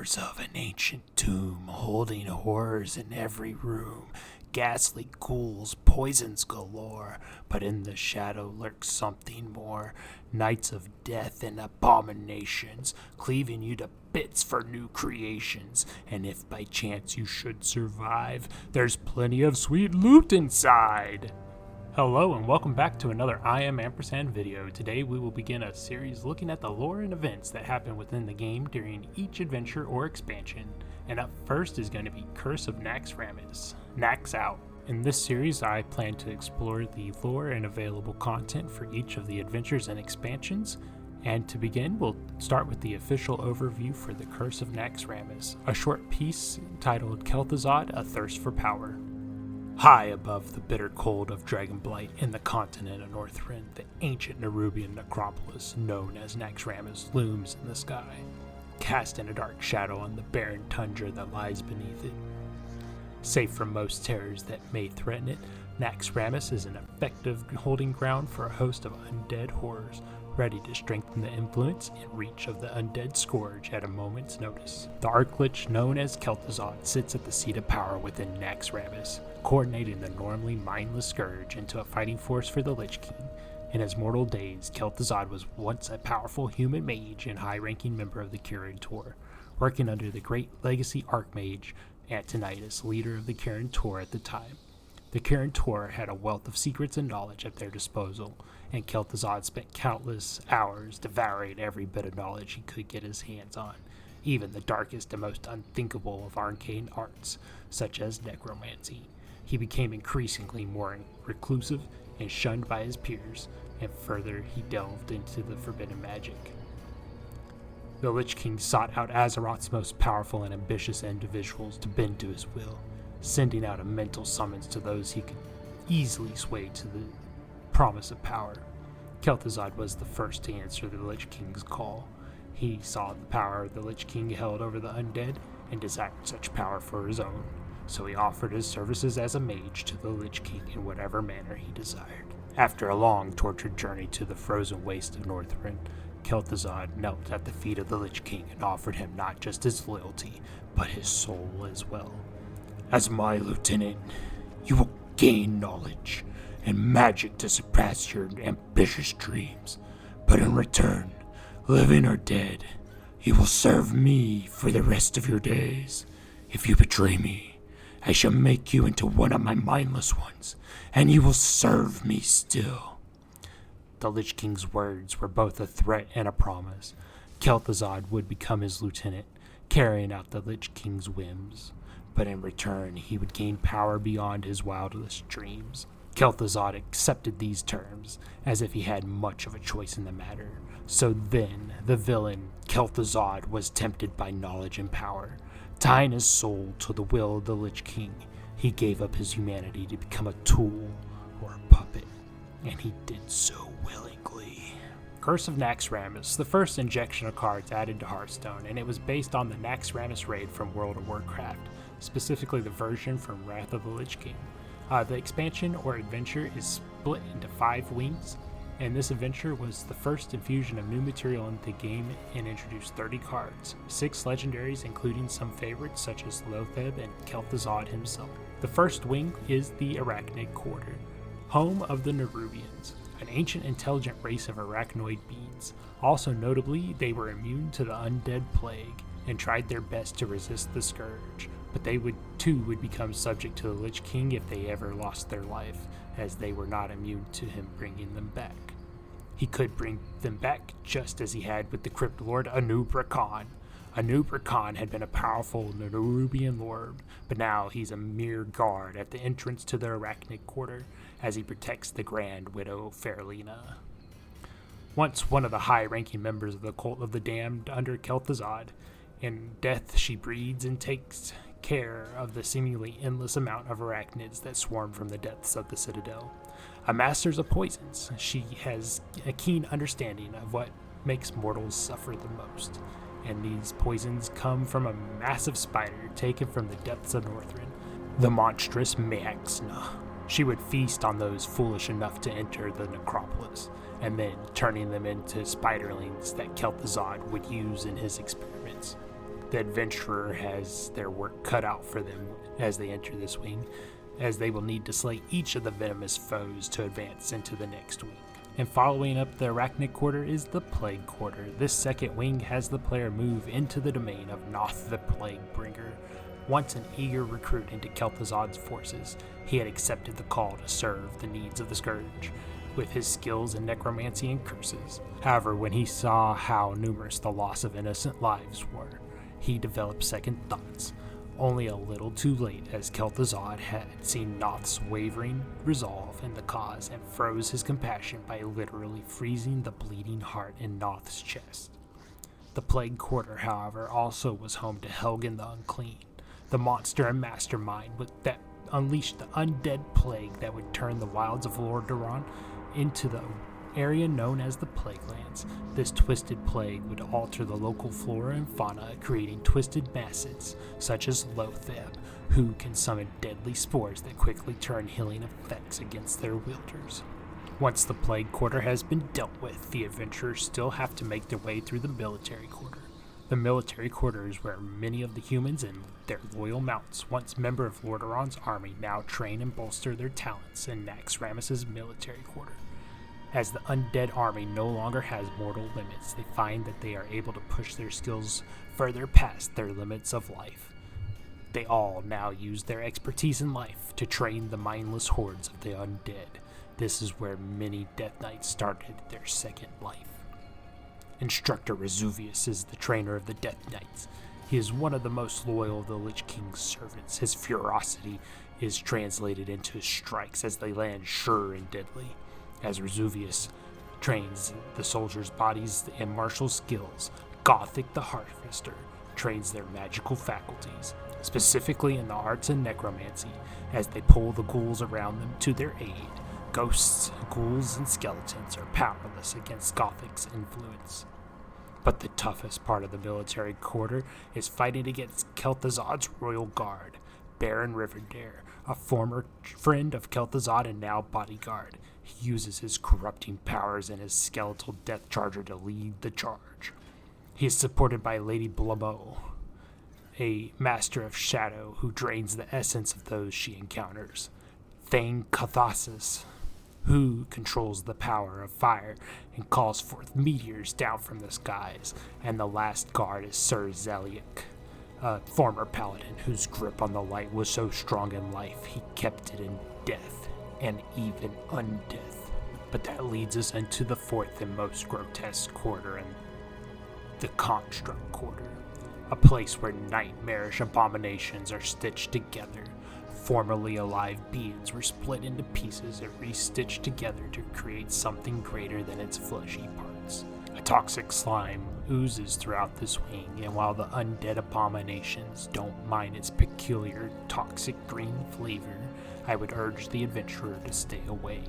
whispers of an ancient tomb, holding horrors in every room. Ghastly ghouls, poisons galore, but in the shadow lurks something more. Nights of death and abominations, cleaving you to bits for new creations. And if by chance you should survive, there's plenty of sweet loot inside. Hello and welcome back to another I Am Ampersand video. Today we will begin a series looking at the lore and events that happen within the game during each adventure or expansion. And up first is going to be Curse of Naxxramas. Nax out. In this series I plan to explore the lore and available content for each of the adventures and expansions. And to begin, we'll start with the official overview for the Curse of Naxxramas, a short piece titled Kel'Thuzad, A Thirst for Power. High above the bitter cold of Dragonblight in the continent of Northrend, the ancient Nerubian necropolis known as Naxxramas looms in the sky, casting a dark shadow on the barren tundra that lies beneath it. Safe from most terrors that may threaten it, Naxxramas is an effective holding ground for a host of undead horrors, ready to strengthen the influence and reach of the undead scourge at a moment's notice. The Archlich known as Kel'Thuzad sits at the seat of power within Naxxramas, coordinating the normally mindless scourge into a fighting force for the Lich King. In his mortal days, Kel'Thuzad was once a powerful human mage and high-ranking member of the Kirin Tor, working under the great legacy Archmage Antonidas, leader of the Kirin Tor at the time. The Kirin Tor had a wealth of secrets and knowledge at their disposal, and Kel'Thuzad spent countless hours devouring every bit of knowledge he could get his hands on, even the darkest and most unthinkable of arcane arts, such as necromancy. He became increasingly more reclusive and shunned by his peers, and further he delved into the forbidden magic. The Lich King sought out Azeroth's most powerful and ambitious individuals to bend to his will, sending out a mental summons to those he could easily sway to the promise of power. Kel'Thuzad was the first to answer the Lich King's call. He saw the power the Lich King held over the undead and desired such power for his own, so he offered his services as a mage to the Lich King in whatever manner he desired. After a long, tortured journey to the frozen waste of Northrend, Kel'Thuzad knelt at the feet of the Lich King and offered him not just his loyalty, but his soul as well. As my lieutenant, you will gain knowledge and magic to surpass your ambitious dreams, but in return, living or dead, you will serve me for the rest of your days. If you betray me, I shall make you into one of my mindless ones, and you will serve me still. The Lich King's words were both a threat and a promise. Kel'Thuzad would become his lieutenant, carrying out the Lich King's whims, but in return he would gain power beyond his wildest dreams. Kel'Thuzad accepted these terms, as if he had much of a choice in the matter. So then, the villain, Kel'Thuzad, was tempted by knowledge and power. Tying his soul to the will of the Lich King, he gave up his humanity to become a tool or a puppet, and he did so willingly. Curse of Naxxramas, the first injection of cards added to Hearthstone, and it was based on the Naxxramas raid from World of Warcraft, specifically the version from Wrath of the Lich King. The expansion or adventure is split into 5 wings, and this adventure was the first infusion of new material into the game and introduced 30 cards, 6 legendaries including some favorites such as Lotheb and Kel'Thuzad himself. The first wing is the Arachnid Quarter, home of the Nerubians, an ancient intelligent race of arachnoid beings. Also notably, they were immune to the undead plague and tried their best to resist the scourge, but they would become subject to the Lich King if they ever lost their life, as they were not immune to him bringing them back. He could bring them back just as he had with the Crypt Lord Anub'Rakhan. Anub'Rakhan had been a powerful Nerubian lord, but now he's a mere guard at the entrance to the Arachnid Quarter as he protects the Grand Widow Fairlina. Once one of the high-ranking members of the Cult of the Damned under Kel'Thuzad, in death she breeds and takes care of the seemingly endless amount of arachnids that swarm from the depths of the Citadel. A master of poisons, she has a keen understanding of what makes mortals suffer the most, and these poisons come from a massive spider taken from the depths of Northrend, the monstrous Naxxramas. She would feast on those foolish enough to enter the necropolis, and then turning them into spiderlings that Kel'Thuzad would use in his experiments. The adventurer has their work cut out for them as they enter this wing, as they will need to slay each of the venomous foes to advance into the next wing. And following up the Arachnid quarter is the Plague quarter. This second wing has the player move into the domain of Noth the Plague Bringer. Once an eager recruit into Kel'Thuzad's forces, he had accepted the call to serve the needs of the Scourge with his skills in necromancy and curses. However, when he saw how numerous the loss of innocent lives were, he developed second thoughts. Only a little too late, as Kel'Thuzad had seen Noth's wavering resolve in the cause and froze his compassion by literally freezing the bleeding heart in Noth's chest. The Plague Quarter, however, also was home to Helgen the Unclean, the monster and mastermind that unleashed the undead plague that would turn the wilds of Lordaeron into the area known as the Plaguelands. This twisted plague would alter the local flora and fauna, creating twisted masses such as Lotheb, who can summon deadly spores that quickly turn healing effects against their wielders. Once the Plague Quarter has been dealt with, the adventurers still have to make their way through the Military Quarter. The Military Quarter is where many of the humans and their loyal mounts, once member of Lordaeron's army, now train and bolster their talents in Naxxramas' Military Quarter. As the undead army no longer has mortal limits, they find that they are able to push their skills further past their limits of life. They all now use their expertise in life to train the mindless hordes of the undead. This is where many Death Knights started their second life. Instructor Resuvius is the trainer of the Death Knights. He is one of the most loyal of the Lich King's servants. His ferocity is translated into his strikes as they land sure and deadly. As Resuvius trains the soldiers' bodies and martial skills, Gothic the Harvester trains their magical faculties, specifically in the arts and necromancy, as they pull the ghouls around them to their aid. Ghosts, ghouls, and skeletons are powerless against Gothic's influence. But the toughest part of the Military Quarter is fighting against Kel'Thuzad's Royal Guard, Baron Riverdare, a former friend of Kel'Thuzad and now bodyguard. He uses his corrupting powers and his skeletal death charger to lead the charge. He is supported by Lady Blamo, a master of shadow who drains the essence of those she encounters. Thane Cathasis, who controls the power of fire and calls forth meteors down from the skies. And the last guard is Sir Zeliek, a former paladin whose grip on the light was so strong in life he kept it in death and even undeath. But that leads us into the fourth and most grotesque quarter, and the Construct Quarter, a place where nightmarish abominations are stitched together. Formerly alive beings were split into pieces and restitched together to create something greater than its fleshy parts. A toxic slime oozes throughout this wing, and while the undead abominations don't mind its peculiar toxic green flavor, I would urge the adventurer to stay away.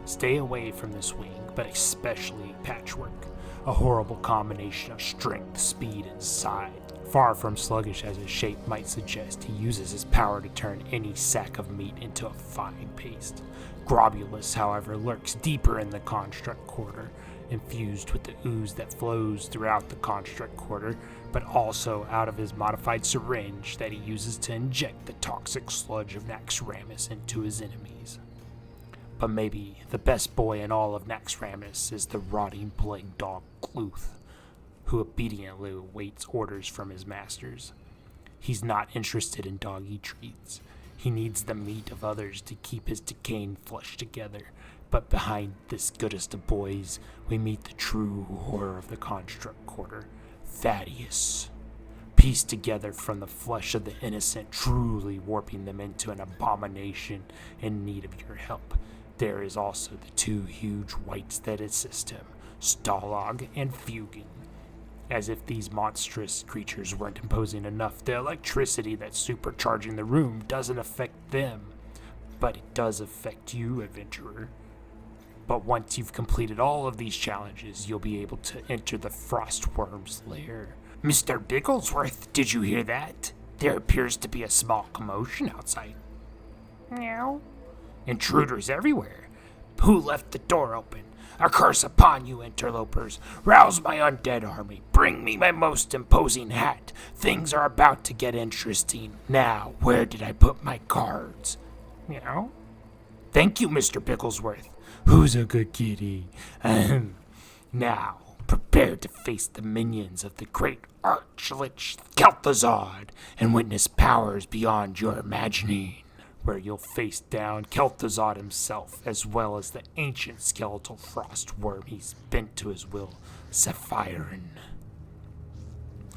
Stay away from this wing, but especially Patchwork, a horrible combination of strength, speed, and size. Far from sluggish as his shape might suggest, he uses his power to turn any sack of meat into a fine paste. Grobulus, however, lurks deeper in the Construct Quarter, infused with the ooze that flows throughout the Construct Quarter, but also out of his modified syringe that he uses to inject the toxic sludge of Naxxramas into his enemies. But maybe the best boy in all of Naxxramas is the rotting plague dog Cluth, who obediently awaits orders from his masters. He's not interested in doggy treats. He needs the meat of others to keep his decaying flesh together. But behind this goodest of boys, we meet the true horror of the Construct Quarter, Thaddeus. Pieced together from the flesh of the innocent, truly warping them into an abomination in need of your help. There is also the two huge wights that assist him, Stalag and Fugen. As if these monstrous creatures weren't imposing enough, the electricity that's supercharging the room doesn't affect them, but it does affect you, adventurer. But once you've completed all of these challenges, you'll be able to enter the Frostworm's lair. Mr. Bigglesworth, did you hear that? There appears to be a small commotion outside. Meow. Intruders everywhere. Who left the door open? A curse upon you, interlopers! Rouse my undead army! Bring me my most imposing hat! Things are about to get interesting. Now, where did I put my cards? Meow. Thank you, Mr. Bigglesworth. Who's a good kitty? Now, prepare to face the minions of the great Archlich Kel'Thuzad and witness powers beyond your imagining, where you'll face down Kel'Thuzad himself, as well as the ancient skeletal frost worm he's bent to his will, Sapphirean.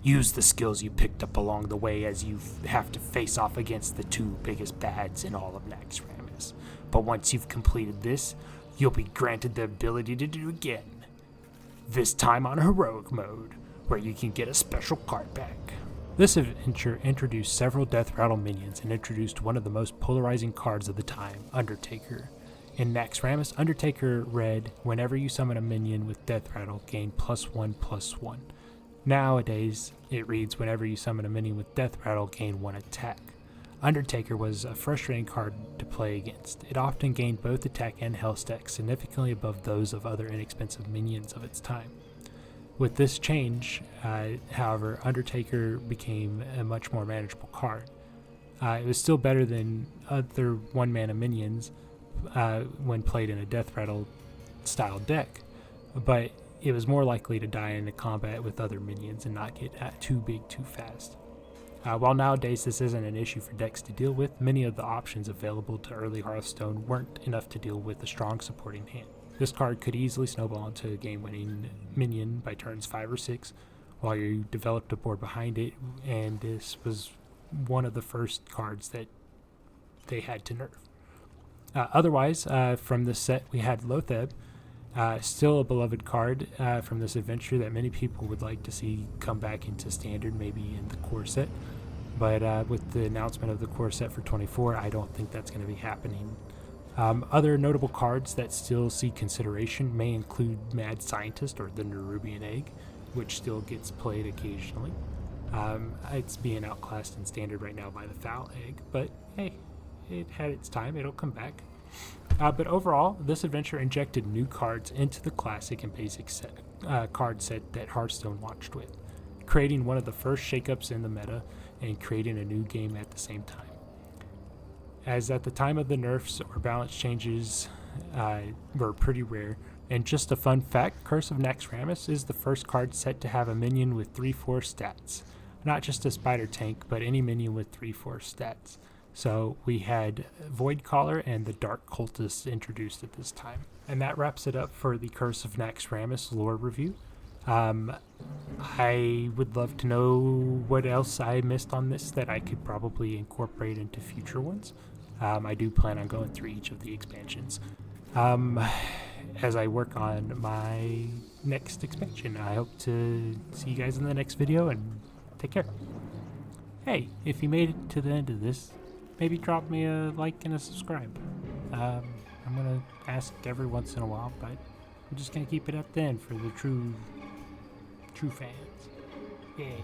Use the skills you picked up along the way as you have to face off against the two biggest bads in all of Naxxramas. But once you've completed this, you'll be granted the ability to do it again. This time on heroic mode, where you can get a special card back. This adventure introduced several death rattle minions and introduced one of the most polarizing cards of the time, Undertaker. In Naxxramas, Undertaker read, whenever you summon a minion with death rattle, gain +1/+1. Nowadays, it reads, whenever you summon a minion with death rattle, gain 1 attack. Undertaker was a frustrating card to play against. It often gained both attack and health stacks significantly above those of other inexpensive minions of its time. With this change, however, Undertaker became a much more manageable card. It was still better than other one-mana minions when played in a death rattle style deck, but it was more likely to die in a combat with other minions and not get too big too fast. While nowadays this isn't an issue for decks to deal with, many of the options available to early Hearthstone weren't enough to deal with a strong supporting hand. This card could easily snowball into a game-winning minion by turns 5 or 6, while you developed a board behind it, and this was one of the first cards that they had to nerf. Otherwise, from this set we had Lotheb, still a beloved card from this adventure that many people would like to see come back into standard, maybe in the core set. But with the announcement of the core set for 24, I don't think that's going to be happening. Other notable cards that still see consideration may include Mad Scientist or the Nerubian Egg, which still gets played occasionally. It's being outclassed in standard right now by the Foul Egg, but hey, it had its time, it'll come back. But overall, this adventure injected new cards into the classic and basic card set that Hearthstone launched with, creating one of the first shakeups in the meta and creating a new game at the same time. As at the time of the nerfs or balance changes were pretty rare. And just a fun fact, Curse of Naxxramas is the first card set to have a minion with 3/4 stats. Not just a spider tank, but any minion with 3/4 stats. So we had Void Caller and the Dark Cultist introduced at this time. And that wraps it up for the Curse of Naxxramas lore review. I would love to know what else I missed on this that I could probably incorporate into future ones. I do plan on going through each of the expansions as I work on my next expansion. I hope to see you guys in the next video, and take care. Hey, if you made it to the end of this, maybe drop me a like and a subscribe. I'm going to ask every once in a while, but I'm just going to keep it at the end for the true fans. Yay.